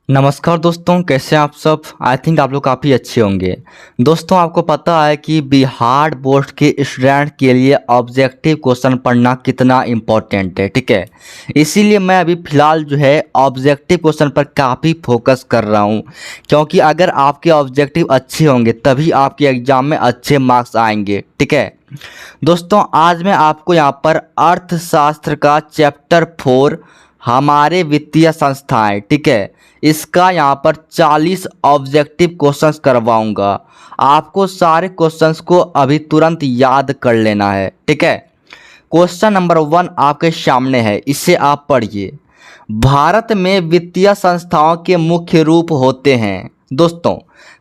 नमस्कार दोस्तों, कैसे हैं आप सब। आई थिंक आप लोग काफ़ी अच्छे होंगे। दोस्तों, आपको पता है कि बिहार बोर्ड के स्टूडेंट के लिए ऑब्जेक्टिव क्वेश्चन पढ़ना कितना इम्पोर्टेंट है। ठीक है, इसीलिए मैं अभी फ़िलहाल जो है ऑब्जेक्टिव क्वेश्चन पर काफ़ी फोकस कर रहा हूं, क्योंकि अगर आपके ऑब्जेक्टिव अच्छे होंगे तभी आपके एग्ज़ाम में अच्छे मार्क्स आएंगे। ठीक है दोस्तों, आज मैं आपको यहाँ पर अर्थशास्त्र का चैप्टर 4 हमारे वित्तीय संस्थाएं, ठीक है, इसका यहाँ पर 40 ऑब्जेक्टिव क्वेश्चंस करवाऊंगा। आपको सारे क्वेश्चंस को अभी तुरंत याद कर लेना है। ठीक है, क्वेश्चन नंबर 1 आपके सामने है, इसे आप पढ़िए। भारत में वित्तीय संस्थाओं के मुख्य रूप होते हैं। दोस्तों,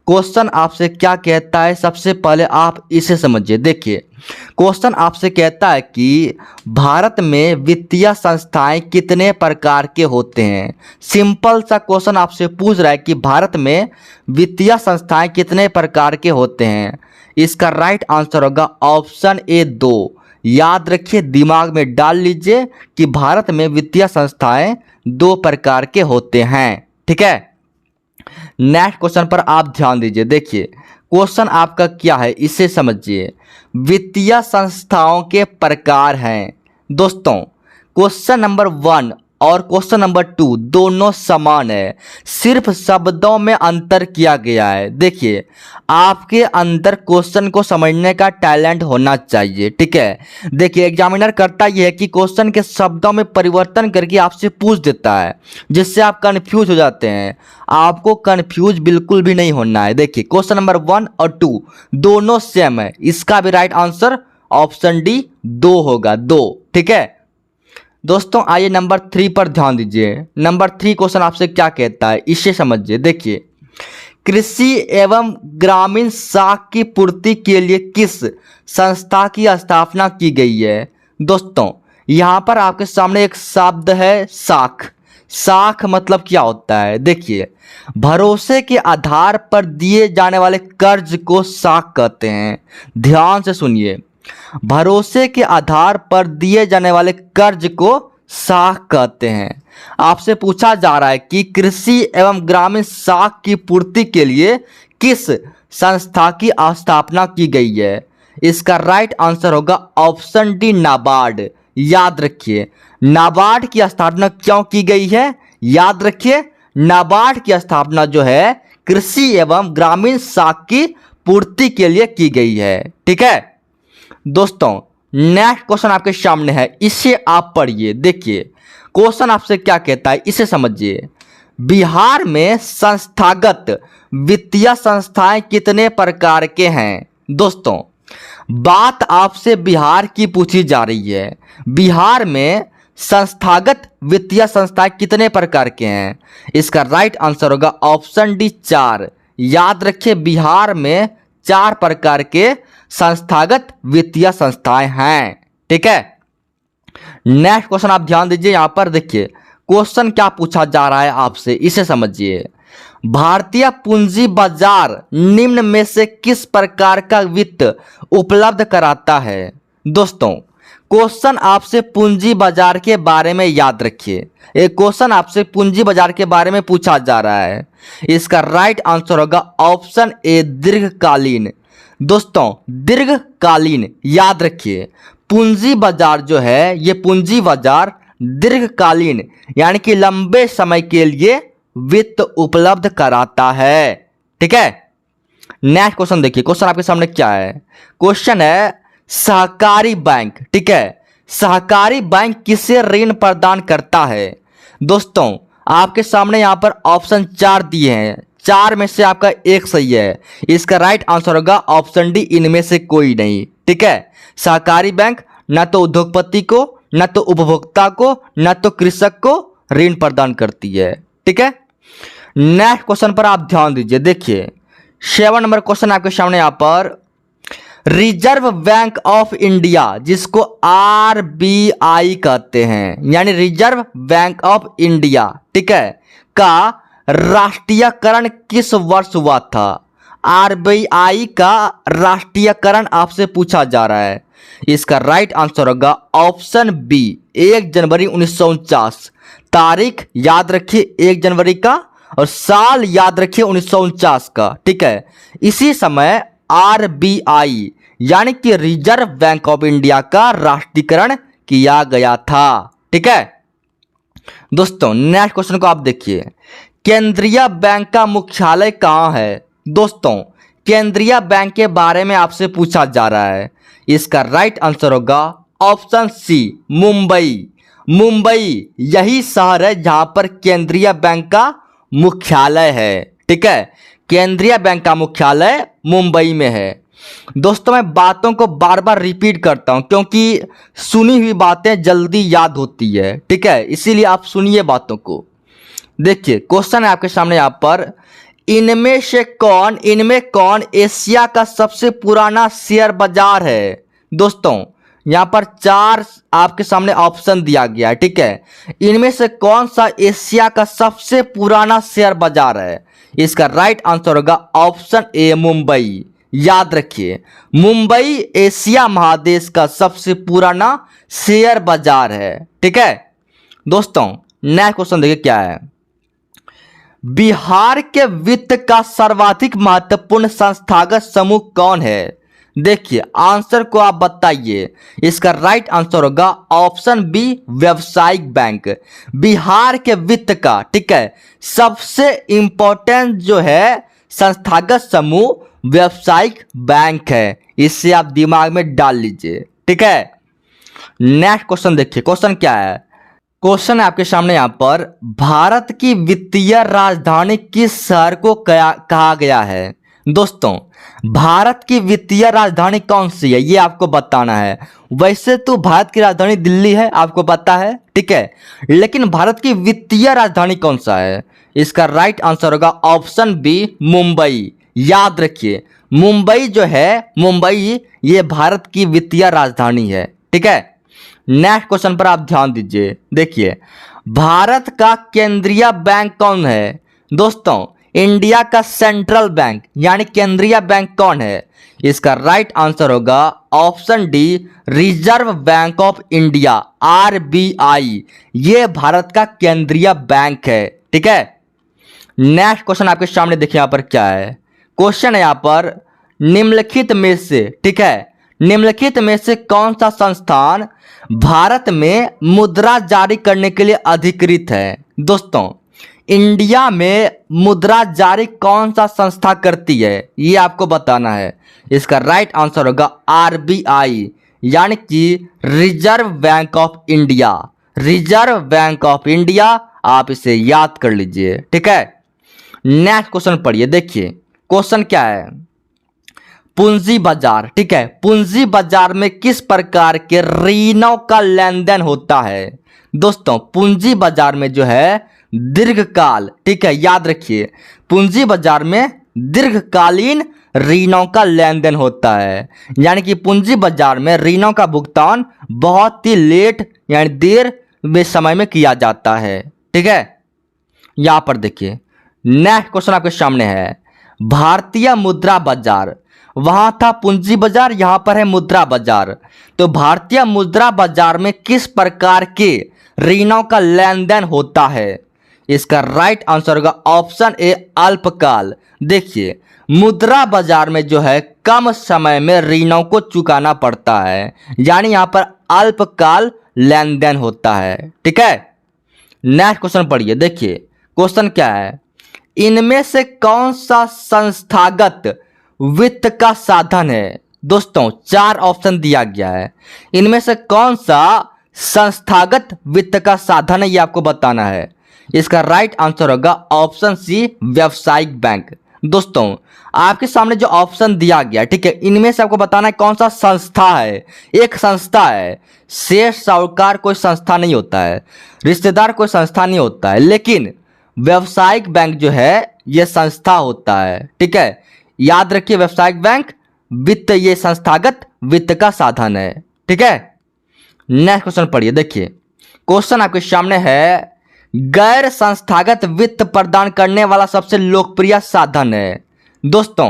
क्वेश्चन आपसे क्या कहता है, सबसे पहले आप इसे समझिए। देखिए, क्वेश्चन आपसे कहता है कि भारत में वित्तीय संस्थाएं कितने प्रकार के होते हैं। सिंपल सा क्वेश्चन आपसे पूछ रहा है कि भारत में वित्तीय संस्थाएं कितने प्रकार के होते हैं। इसका राइट आंसर होगा ऑप्शन ए 2। याद रखिए, दिमाग में डाल लीजिए कि भारत में वित्तीय संस्थाएं 2 प्रकार के होते हैं। ठीक है, नेक्स्ट क्वेश्चन पर आप ध्यान दीजिए। देखिए, क्वेश्चन आपका क्या है, इसे समझिए। वित्तीय संस्थाओं के प्रकार हैं। दोस्तों, क्वेश्चन नंबर 1 और क्वेश्चन नंबर 2 दोनों समान है, सिर्फ शब्दों में अंतर किया गया है। देखिए, आपके अंदर क्वेश्चन को समझने का टैलेंट होना चाहिए। ठीक है, देखिए, एग्जामिनर करता यह है कि क्वेश्चन के शब्दों में परिवर्तन करके आपसे पूछ देता है, जिससे आप कंफ्यूज हो जाते हैं। आपको कंफ्यूज बिल्कुल भी नहीं होना है। देखिए, क्वेश्चन नंबर 1 और 2 दोनों सेम है, इसका भी राइट आंसर ऑप्शन डी 2 होगा, 2। ठीक है दोस्तों, आइए नंबर 3 पर ध्यान दीजिए। नंबर 3 क्वेश्चन आपसे क्या कहता है, इसे समझिए। देखिए, कृषि एवं ग्रामीण साख की पूर्ति के लिए किस संस्था की स्थापना की गई है। दोस्तों, यहाँ पर आपके सामने एक शब्द है साख। साख मतलब क्या होता है। देखिए, भरोसे के आधार पर दिए जाने वाले कर्ज को साख कहते हैं। ध्यान से सुनिए, भरोसे के आधार पर दिए जाने वाले कर्ज को साख कहते हैं। आपसे पूछा जा रहा है कि कृषि एवं ग्रामीण साख की पूर्ति के लिए किस संस्था की स्थापना की गई है। इसका राइट आंसर होगा ऑप्शन डी नाबार्ड। याद रखिए, नाबार्ड की स्थापना क्यों की गई है। याद रखिए, नाबार्ड की स्थापना जो है कृषि एवं ग्रामीण साख की पूर्ति के लिए की गई है। ठीक है दोस्तों, नेक्स्ट क्वेश्चन आपके सामने है, इसे आप पढ़िए। देखिए, क्वेश्चन आपसे क्या कहता है, इसे समझिए। बिहार में संस्थागत वित्तीय संस्थाएं कितने प्रकार के हैं। दोस्तों, बात आपसे बिहार की पूछी जा रही है। बिहार में संस्थागत वित्तीय संस्थाएं कितने प्रकार के हैं। इसका राइट आंसर होगा ऑप्शन डी 4। याद रखिए, बिहार में 4 प्रकार के संस्थागत वित्तीय संस्थाएं हैं। ठीक है, नेक्स्ट क्वेश्चन आप ध्यान दीजिए। यहां पर देखिए, क्वेश्चन क्या पूछा जा रहा है आपसे, इसे समझिए। भारतीय पूंजी बाजार निम्न में से किस प्रकार का वित्त उपलब्ध कराता है। दोस्तों, क्वेश्चन आपसे पूंजी बाजार के बारे में याद रखिए। एक क्वेश्चन आपसे पूंजी बाजार के बारे में पूछा जा रहा है। इसका राइट आंसर होगा ऑप्शन ए दीर्घकालीन। दोस्तों, दीर्घकालीन, याद रखिए, पूंजी बाजार जो है, ये पूंजी बाजार दीर्घकालीन यानी कि लंबे समय के लिए वित्त उपलब्ध कराता है। ठीक है, नेक्स्ट क्वेश्चन देखिए। क्वेश्चन आपके सामने क्या है, क्वेश्चन है सहकारी बैंक। ठीक है, सहकारी बैंक किसे ऋण प्रदान करता है। दोस्तों, आपके सामने यहां पर ऑप्शन 4 दिए हैं, 4 में से आपका एक सही है। इसका राइट आंसर होगा ऑप्शन डी, इनमें से कोई नहीं। ठीक है, सहकारी बैंक न तो उद्योगपति को, न तो उपभोक्ता को, न तो कृषक को ऋण प्रदान करती है। ठीक है, नेक्स्ट क्वेश्चन पर आप ध्यान दीजिए। देखिए, 7 नंबर क्वेश्चन आपके सामने यहां पर रिजर्व बैंक ऑफ इंडिया, जिसको आरबीआई कहते हैं, यानी रिजर्व बैंक ऑफ इंडिया, ठीक है, का राष्ट्रीयकरण किस वर्ष हुआ था। आरबीआई का राष्ट्रीयकरण आपसे पूछा जा रहा है। इसका राइट आंसर होगा ऑप्शन बी 1 जनवरी 1949। तारीख याद रखिए, 1 जनवरी का और साल याद रखिए 1949 का, ठीक है। इसी समय आरबीआई यानी कि रिजर्व बैंक ऑफ इंडिया का राष्ट्रीयकरण किया गया था, ठीक है। दोस्तों नेक्स्ट क्वेश्चन को आप देखिए, केंद्रीय बैंक का मुख्यालय कहाँ है। दोस्तों केंद्रीय बैंक के बारे में आपसे पूछा जा रहा है, इसका राइट आंसर होगा ऑप्शन सी, मुंबई। मुंबई यही शहर है जहां पर केंद्रीय बैंक का मुख्यालय है, ठीक है। केंद्रीय बैंक का मुख्यालय मुंबई में है। दोस्तों मैं बातों को बार बार रिपीट करता हूं क्योंकि सुनी हुई बातें जल्दी याद होती है, ठीक है, इसीलिए आप सुनिए बातों को। देखिए क्वेश्चन है आपके सामने यहाँ पर, इनमें कौन एशिया का सबसे पुराना शेयर बाजार है। दोस्तों यहाँ पर 4 आपके सामने ऑप्शन दिया गया है, ठीक है। इनमें से कौन सा एशिया का सबसे पुराना शेयर बाजार है। इसका राइट आंसर होगा ऑप्शन ए, मुंबई। याद रखिए मुंबई एशिया महादेश का सबसे पुराना शेयर बाजार है, ठीक है। दोस्तों नेक्स्ट क्वेश्चन देखिए क्या है, बिहार के वित्त का सर्वाधिक महत्वपूर्ण संस्थागत समूह कौन है। देखिए आंसर को आप बताइए, इसका राइट आंसर होगा ऑप्शन बी, व्यवसायिक बैंक। बिहार के वित्त का, ठीक है, सबसे इंपॉर्टेंट जो है संस्थागत समूह व्यवसायिक बैंक है, इससे आप दिमाग में डाल लीजिए, ठीक है। नेक्स्ट क्वेश्चन देखिए, क्वेश्चन क्या है, क्वेश्चन है आपके सामने यहाँ पर, भारत की वित्तीय राजधानी किस शहर को कहा गया है। दोस्तों भारत की वित्तीय राजधानी कौन सी है ये आपको बताना है। वैसे तो भारत की राजधानी दिल्ली है, आपको पता है, ठीक है, लेकिन भारत की वित्तीय राजधानी कौन सा है। इसका राइट आंसर होगा ऑप्शन बी, मुंबई। याद रखिए मुंबई जो है, मुंबई ये भारत की वित्तीय राजधानी है, ठीक है। नेक्स्ट क्वेश्चन पर आप ध्यान दीजिए, देखिए भारत का केंद्रीय बैंक कौन है। दोस्तों इंडिया का सेंट्रल बैंक यानी केंद्रीय बैंक कौन है। इसका राइट आंसर होगा option D, reserve bank of India, RBI. ये भारत का केंद्रीय बैंक है, ठीक है। नेक्स्ट क्वेश्चन आपके सामने देखिए यहाँ पर क्या है, क्वेश्चन है यहाँ पर, निम्नलिखित में से, ठीक है, निम्नलिखित में से कौन सा संस्थान भारत में मुद्रा जारी करने के लिए अधिकृत है। दोस्तों इंडिया में मुद्रा जारी कौन सा संस्था करती है ये आपको बताना है। इसका राइट आंसर होगा आरबीआई यानी कि reserve bank of India. Reserve bank of India, आप इसे याद कर लीजिए, ठीक है। नेक्स्ट क्वेश्चन पढ़िए, देखिए क्वेश्चन क्या है, पूंजी बाजार, ठीक है, पूंजी बाजार में किस प्रकार के ऋणों का लेन देन होता है। दोस्तों पूंजी बाजार में जो है दीर्घकाल, ठीक है, याद रखिए पूंजी बाजार में दीर्घकालीन ऋणों का लेन देन होता है, यानी कि पूंजी बाजार में ऋणों का भुगतान बहुत ही लेट यानी देर में समय में किया जाता है, ठीक है। यहां पर देखिए नेक्स्ट क्वेश्चन आपके सामने है, भारतीय मुद्रा बाजार। वहां था पूंजी बाजार, यहां पर है मुद्रा बाजार। तो भारतीय मुद्रा बाजार में किस प्रकार के ऋणों का लेन देन होता है। इसका राइट आंसर होगा ऑप्शन ए, अल्पकाल। देखिए मुद्रा बाजार में जो है कम समय में ऋणों को चुकाना पड़ता है, यानी यहां पर अल्पकाल लेन देन होता है, ठीक है। नेक्स्ट क्वेश्चन पढ़िए, देखिए क्वेश्चन क्या है, इनमें से कौन सा संस्थागत वित्त का साधन है। दोस्तों 4 ऑप्शन दिया गया है, इनमें से कौन सा संस्थागत वित्त का साधन है ये आपको बताना है। इसका राइट आंसर होगा ऑप्शन सी, व्यवसायिक बैंक। दोस्तों आपके सामने जो ऑप्शन दिया गया, ठीक है, इनमें से आपको बताना है कौन सा संस्था है। एक संस्था है, शेष साहूकार कोई संस्था नहीं होता है, रिश्तेदार कोई संस्था नहीं होता है, लेकिन व्यवसायिक बैंक जो है ये संस्था होता है, ठीक है। याद रखिए व्यवसायिक बैंक वित्त, ये संस्थागत वित्त का साधन है, ठीक है। नेक्स्ट क्वेश्चन पढ़िए, देखिए क्वेश्चन आपके सामने है, गैर संस्थागत वित्त प्रदान करने वाला सबसे लोकप्रिय साधन है। दोस्तों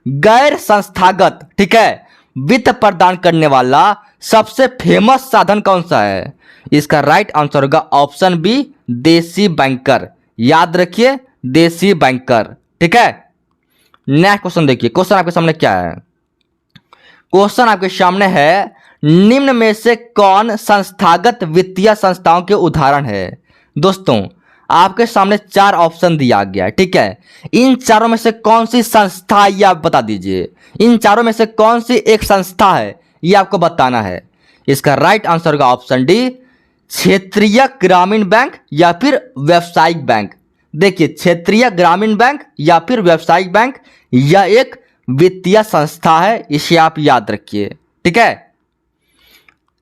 गैर संस्थागत, ठीक है, वित्त प्रदान करने वाला सबसे फेमस साधन कौन सा है। इसका राइट आंसर होगा ऑप्शन बी, देसी बैंकर। याद रखिए देसी बैंकर। ठीक है, नेक्स्ट क्वेश्चन देखिए, क्वेश्चन आपके सामने क्या है। क्वेश्चन आपके सामने है, निम्न में से कौन संस्थागत वित्तीय संस्थाओं के उदाहरण है। दोस्तों आपके सामने चार ऑप्शन दिया गया है। ठीक है, इन चारों में से कौन सी संस्था, ये आप बता दीजिए। इन चारों में से कौन सी एक संस्था है, ये आपको बताना है। इसका राइट आंसर होगा ऑप्शन डी, क्षेत्रीय ग्रामीण बैंक या फिर व्यावसायिक बैंक। देखिए, क्षेत्रीय ग्रामीण बैंक या फिर व्यावसायिक बैंक, यह एक वित्तीय संस्था है, इसे आप याद रखिए। ठीक है,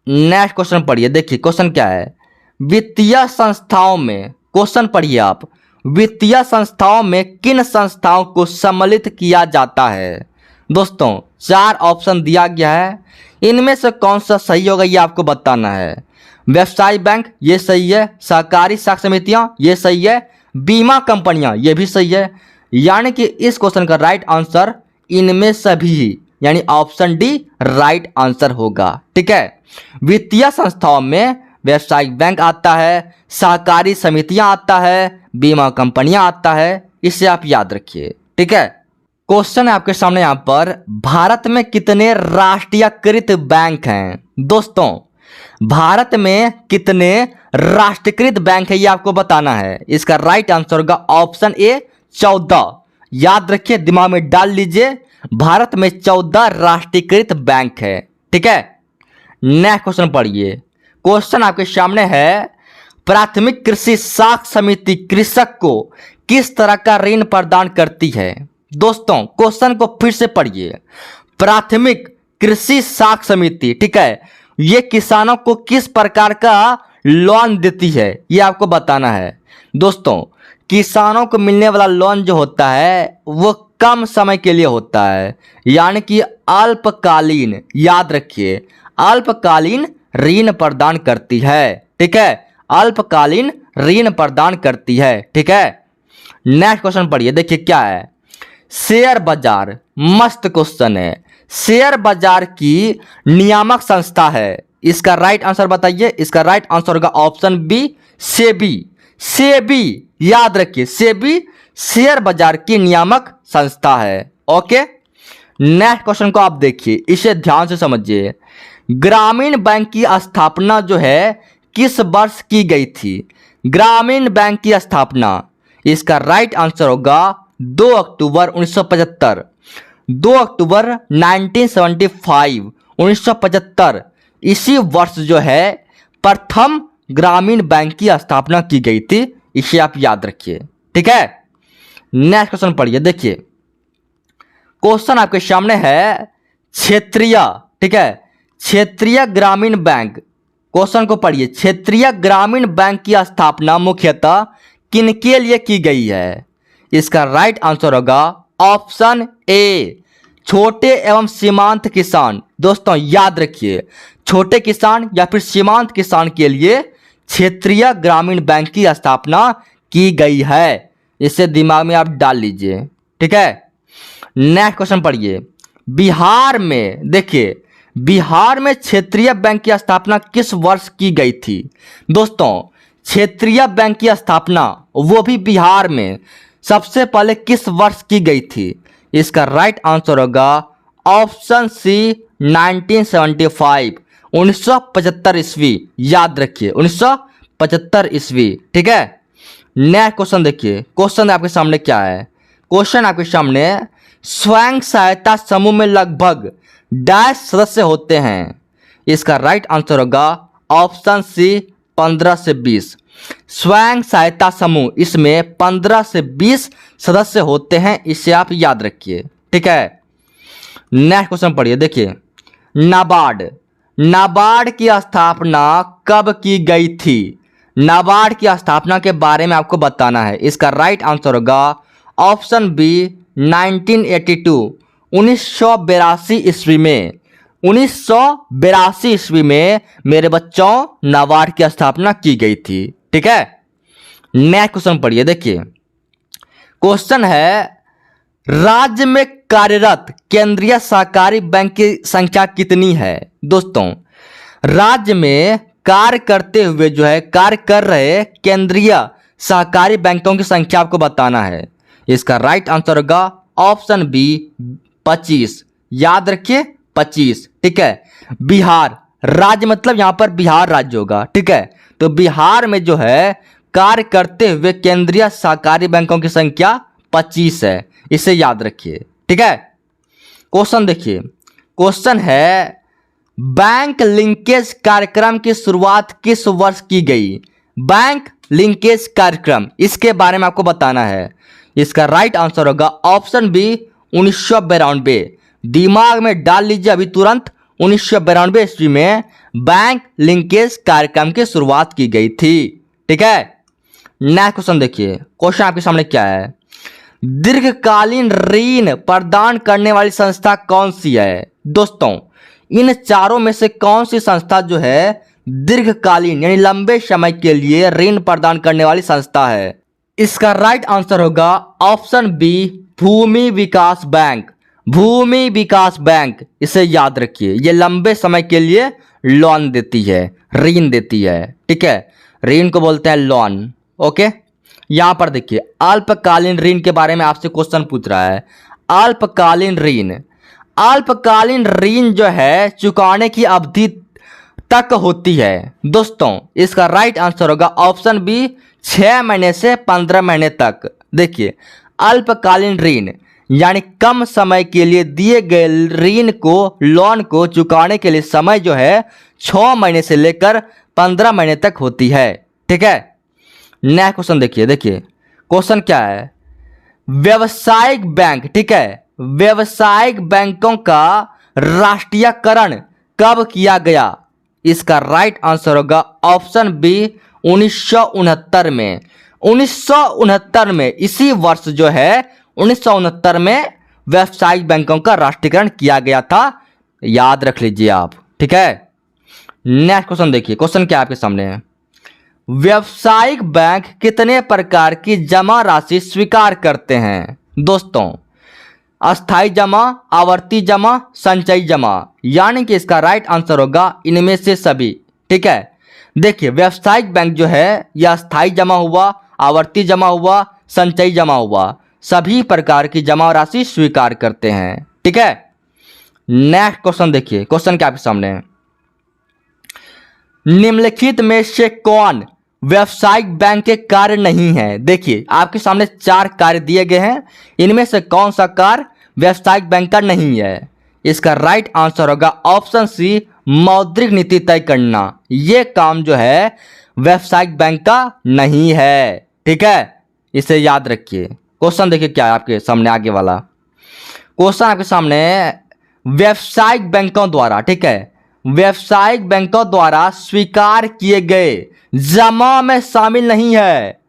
नेक्स्ट क्वेश्चन पढ़िए। देखिए क्वेश्चन क्या है, वित्तीय संस्थाओं में, क्वेश्चन पढ़िए आप, वित्तीय संस्थाओं में किन संस्थाओं को सम्मिलित किया जाता है। दोस्तों चार ऑप्शन दिया गया है, इनमें से कौन सा सही होगा ये आपको बताना है। व्यवसाय बैंक ये सही है, सहकारी साख समितियां ये सही है, बीमा कंपनियां ये भी सही है। यानी कि इस क्वेश्चन का राइट आंसर इनमें सभी ही, यानी ऑप्शन डी राइट आंसर होगा। ठीक है, वित्तीय संस्थाओं में व्यवसायिक बैंक आता है, सहकारी समितियां आता है, बीमा कंपनियां आता है, इसे आप याद रखिए। ठीक है, क्वेश्चन है आपके सामने यहाँ पर, भारत में कितने राष्ट्रीयकृत बैंक हैं। दोस्तों भारत में कितने राष्ट्रीयकृत बैंक है ये आपको बताना है। इसका राइट आंसर होगा ऑप्शन ए 14। याद रखिए, दिमाग में डाल लीजिए, भारत में 14 राष्ट्रीयकृत बैंक है। ठीक है, नेक्स्ट क्वेश्चन पढ़िए। क्वेश्चन आपके सामने है, प्राथमिक कृषि साख समिति कृषक को किस तरह का ऋण प्रदान करती है। दोस्तों क्वेश्चन को फिर से पढ़िए, प्राथमिक कृषि साख समिति, ठीक है, ये किसानों को किस प्रकार का लोन देती है, ये आपको बताना है। दोस्तों किसानों को मिलने वाला लोन जो होता है वो कम समय के लिए होता है, यानी कि अल्पकालीन, याद रखिए, अल्पकालीन ऋण प्रदान करती है। ठीक है, अल्पकालीन ऋण प्रदान करती है। ठीक है, नेक्स्ट क्वेश्चन पढ़िए। देखिए क्या है, शेयर बाजार, मस्त क्वेश्चन है। शेयर बाजार की नियामक संस्था है, इसका राइट आंसर बताइए। इसका राइट आंसर होगा ऑप्शन बी सेबी। सेबी याद रखिए, सेबी शेयर बाजार की नियामक संस्था है। ओके, नेक्स्ट क्वेश्चन को आप देखिए, इसे ध्यान से समझिए। ग्रामीण बैंक की स्थापना जो है किस वर्ष की गई थी। ग्रामीण बैंक की स्थापना, इसका राइट आंसर होगा 2 अक्टूबर 1975। 2 अक्टूबर 1975, 1975 इसी वर्ष जो है प्रथम ग्रामीण बैंक की स्थापना की गई थी, इसे आप याद रखिए। ठीक है, नेक्स्ट क्वेश्चन पढ़िए। देखिए क्वेश्चन आपके सामने है, क्षेत्रीय, ठीक है, क्षेत्रीय ग्रामीण बैंक। क्वेश्चन को पढ़िए, क्षेत्रीय ग्रामीण बैंक की स्थापना मुख्यतः किनके लिए की गई है। इसका राइट आंसर होगा ऑप्शन ए, छोटे एवं सीमांत किसान। दोस्तों याद रखिए, छोटे किसान या फिर सीमांत किसान के लिए क्षेत्रीय ग्रामीण बैंक की स्थापना की गई है, इसे दिमाग में आप डाल लीजिए। ठीक है, नेक्स्ट क्वेश्चन पढ़िए। बिहार में, देखिए बिहार में क्षेत्रीय बैंक की स्थापना किस वर्ष की गई थी। दोस्तों क्षेत्रीय बैंक की स्थापना वो भी बिहार में सबसे पहले किस वर्ष की गई थी। इसका राइट आंसर होगा ऑप्शन सी 1975, 1975 ईस्वी। याद रखिए 1975 ईस्वी। ठीक है, नेक्स्ट क्वेश्चन देखिए, क्वेश्चन आपके सामने क्या है। क्वेश्चन आपके सामने, स्वयं सहायता समूह में लगभग डैश सदस्य होते हैं। इसका राइट आंसर होगा ऑप्शन सी 15 से 20। स्वयं सहायता समूह, इसमें 15 से 20 सदस्य होते हैं, इसे आप याद रखिए। ठीक है, नेक्स्ट क्वेश्चन पढ़िए। देखिए नाबार्ड, नाबार्ड की स्थापना कब की गई थी। नाबार्ड की स्थापना के बारे में आपको बताना है। इसका राइट आंसर होगा ऑप्शन बी 1982, 1982 ईस्वी में। 1982 ईस्वी में मेरे बच्चों नाबार्ड की स्थापना की गई थी। ठीक है, नेक्स्ट क्वेश्चन पढ़िए। देखिए क्वेश्चन है, राज्य में कार्यरत केंद्रीय सहकारी बैंक की संख्या कितनी है। दोस्तों राज्य में कार्य करते हुए जो है, कार्य कर रहे केंद्रीय सहकारी बैंकों की संख्या आपको बताना है। इसका राइट आंसर होगा ऑप्शन बी 25। याद रखिए 25, ठीक है। बिहार राज्य मतलब यहां पर बिहार राज्य होगा, ठीक है। तो बिहार में जो है कार्य करते हुए केंद्रीय सहकारी बैंकों की संख्या 25 है, इसे याद रखिए, ठीक है। क्वेश्चन देखिए, क्वेश्चन है बैंक लिंकेज कार्यक्रम की शुरुआत किस वर्ष की गई? बैंक लिंकेज कार्यक्रम, इसके बारे में आपको बताना है। इसका राइट आंसर होगा ऑप्शन बी 1992। दिमाग में डाल लीजिए अभी तुरंत, 1992 ईस्वी में बैंक लिंकेज कार्यक्रम की शुरुआत की गई थी, ठीक है। नेक्स्ट क्वेश्चन देखिए, क्वेश्चन आपके सामने क्या है? दीर्घकालीन ऋण प्रदान करने वाली संस्था कौन सी है? दोस्तों, इन चारों में से कौन सी संस्था जो है दीर्घकालीन यानी लंबे समय के लिए ऋण प्रदान करने वाली संस्था है? इसका राइट आंसर होगा ऑप्शन बी भूमि विकास बैंक। भूमि विकास बैंक, इसे याद रखिए, ये लंबे समय के लिए लोन देती है, ऋण देती है, ठीक है। ऋण को बोलते हैं लोन, ओके। यहां पर देखिए अल्पकालीन ऋण के बारे में आपसे क्वेश्चन पूछ रहा है। अल्पकालीन ऋण, अल्पकालीन ऋण जो है चुकाने की अवधि तक होती है। दोस्तों, इसका राइट आंसर होगा ऑप्शन बी 6 महीने से 15 महीने तक। देखिए अल्पकालीन ऋण यानी कम समय के लिए दिए गए ऋण को, लोन को चुकाने के लिए समय जो है 6 महीने से लेकर 15 महीने तक होती है, ठीक है। नेक्स्ट क्वेश्चन देखिए, देखिए क्वेश्चन क्या है? व्यवसायिक बैंक, ठीक है, व्यवसायिक बैंकों का राष्ट्रीयकरण कब किया गया? इसका राइट आंसर होगा ऑप्शन बी 1969 में। 1969 में, इसी वर्ष जो है 1969 में व्यवसायिक बैंकों का राष्ट्रीयकरण किया गया था, याद रख लीजिए आप, ठीक है। नेक्स्ट क्वेश्चन देखिए, क्वेश्चन क्या आपके सामने है? व्यवसायिक बैंक कितने प्रकार की जमा राशि स्वीकार करते हैं? दोस्तों, अस्थाई जमा, आवर्ती जमा, संचयी जमा, यानी कि इसका राइट आंसर होगा इनमें से सभी, ठीक है। देखिए व्यवसायिक बैंक जो है यह अस्थाई जमा हुआ, आवर्ती जमा हुआ, संचयी जमा हुआ, सभी प्रकार की जमा राशि स्वीकार करते हैं, ठीक है। नेक्स्ट क्वेश्चन देखिए, क्वेश्चन क्या आपके सामने है? निम्नलिखित में से कौन व्यवसायिक बैंक के कार्य नहीं है? देखिए आपके सामने 4 कार्य दिए गए हैं, इनमें से कौन सा कार्य व्यवसायिक बैंक का नहीं है? इसका राइट आंसर होगा ऑप्शन सी मौद्रिक नीति तय करना। यह काम जो है व्यवसायिक बैंक का नहीं है, ठीक है, इसे याद रखिए। क्वेश्चन देखिए क्या है आपके सामने, आगे वाला क्वेश्चन आपके सामने व्यवसायिक बैंकों द्वारा, ठीक है, व्यवसायिक बैंकों द्वारा स्वीकार किए गए जमा में शामिल नहीं है।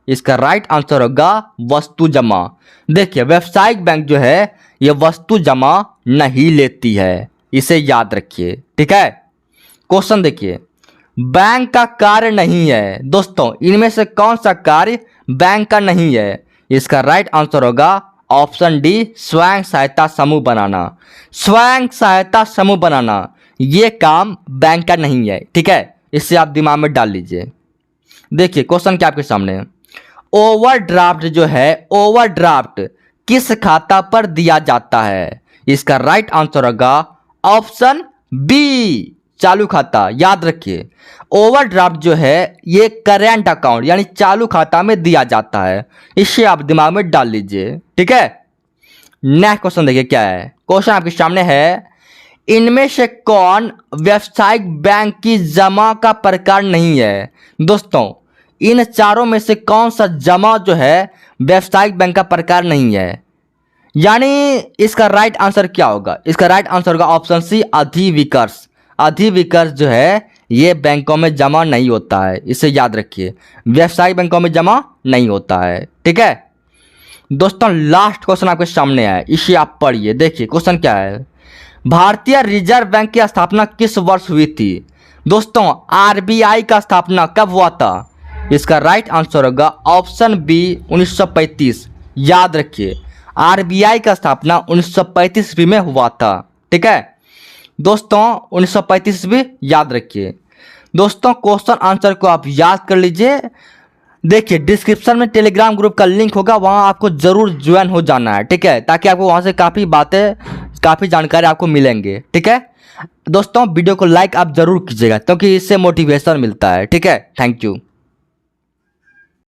इसका राइट आंसर होगा वस्तु जमा। देखिए व्यवसायिक बैंक जो है यह वस्तु जमा नहीं लेती है, इसे याद रखिए, ठीक है। क्वेश्चन देखिए, बैंक का कार्य नहीं है। दोस्तों, इनमें से कौन सा कार्य बैंक का नहीं है? इसका राइट आंसर होगा ऑप्शन डी स्वयं सहायता समूह बनाना। स्वयं सहायता समूह बनाना ये काम बैंक का नहीं है, ठीक है, इससे आप दिमाग में डाल लीजिए। देखिए क्वेश्चन क्या आपके सामने है? ओवरड्राफ्ट जो है, ओवरड्राफ्ट किस खाता पर दिया जाता है? इसका राइट आंसर होगा ऑप्शन बी चालू खाता। याद रखिए ओवरड्राफ्ट जो है ये करेंट अकाउंट यानी चालू खाता में दिया जाता है, इसे आप दिमाग में डाल लीजिए, ठीक है। नेक्स्ट क्वेश्चन देखिए क्या है? क्वेश्चन आपके सामने है, इनमें से कौन व्यवसायिक बैंक की जमा का प्रकार नहीं है? दोस्तों, इन चारों में से कौन सा जमा जो है व्यवसायिक बैंक का प्रकार नहीं है? यानी इसका राइट आंसर क्या होगा? इसका राइट आंसर होगा ऑप्शन सी अधिविकर्ष। अधिविकर्ष जो है ये बैंकों में जमा नहीं होता है, इसे याद रखिए, व्यवसायिक बैंकों में जमा नहीं होता है, ठीक है। दोस्तों लास्ट क्वेश्चन आपके सामने है, इसे आप पढ़िए। देखिए क्वेश्चन क्या है? भारतीय रिजर्व बैंक की स्थापना किस वर्ष हुई थी? दोस्तों आरबीआई का स्थापना कब हुआ था? इसका राइट आंसर होगा ऑप्शन बी 1935। याद रखिए आरबीआई का स्थापना 1935 ईस्वी में हुआ था, ठीक है। दोस्तों 1935 ईस्वी याद रखिए। दोस्तों क्वेश्चन आंसर को आप याद कर लीजिए, देखिए डिस्क्रिप्शन में टेलीग्राम ग्रुप का लिंक होगा, वहाँ आपको ज़रूर ज्वाइन हो जाना है, ठीक है, ताकि आपको वहाँ से काफ़ी बातें, काफ़ी जानकारी आपको मिलेंगे, ठीक है। दोस्तों वीडियो को लाइक आप ज़रूर कीजिएगा क्योंकि इससे मोटिवेशन मिलता है, ठीक है। Thank you.